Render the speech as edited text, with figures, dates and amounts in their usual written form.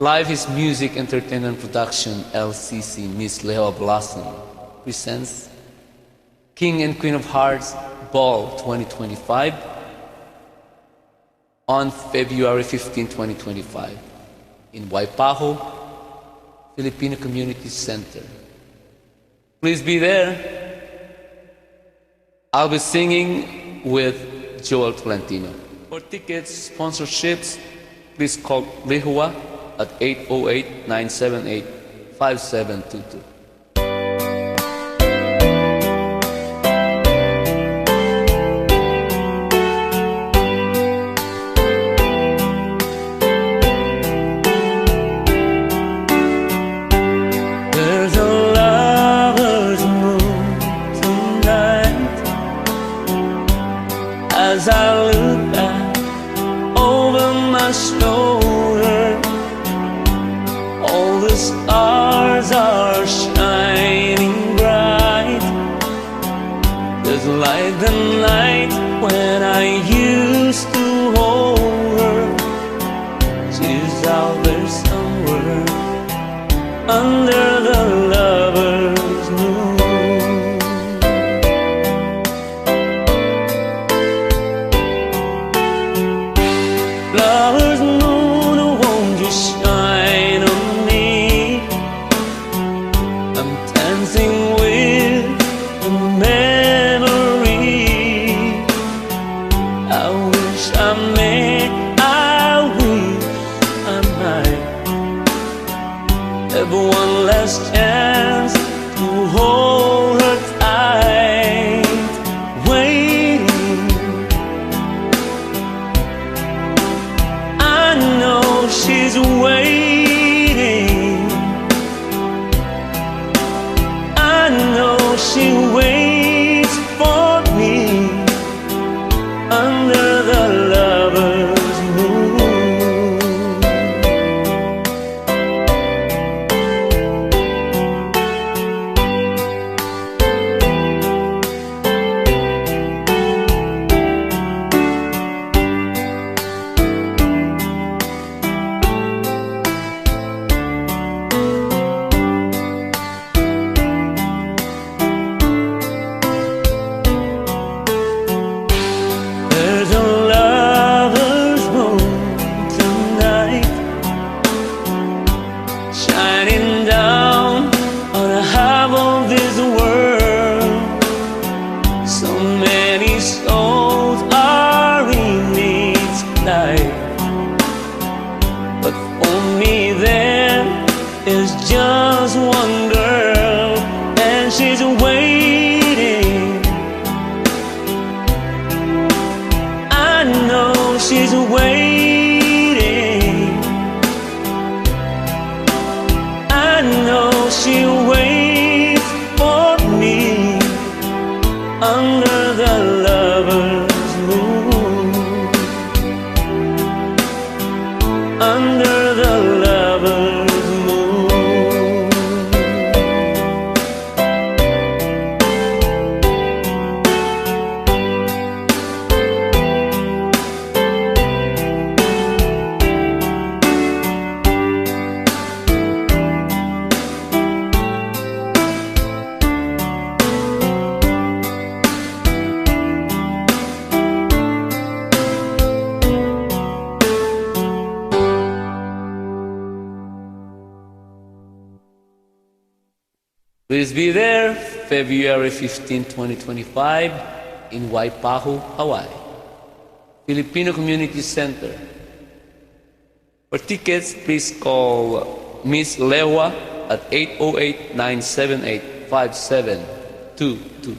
Live is Music Entertainment Production LCC Miss Leo Blossom presents King and Queen of Hearts Ball 2025 on February 15, 2025 in Waipahu, Filipino Community Center. Please be there. I'll be singing with Joel Tolentino. For tickets, sponsorships, please call Lihua at 808-978-5722. There's a lover's moon tonight as I look back over my shoulder. All the stars are shining bright, just like the night when I used to hold her. She's out there somewhere under the lover's moon. Lover's moon, won't you shine on me? I'm dancing with a memory. I wish I may, I wish I might have one last chance to hold her tight, waiting. I know she's waiting. I know she waits for me under the lover's moon. There's a lover's moon tonight, shining down on half of this world. So many souls are in its light, but for me there is just one girl, and she's waiting. I know she's waiting. I know she waits for me under the lover's moon. Under the lover's moon. Please be there February 15, 2025 in Waipahu, Hawaii, Filipino Community Center. For tickets, please call Miss Lewa at 808-978-5722.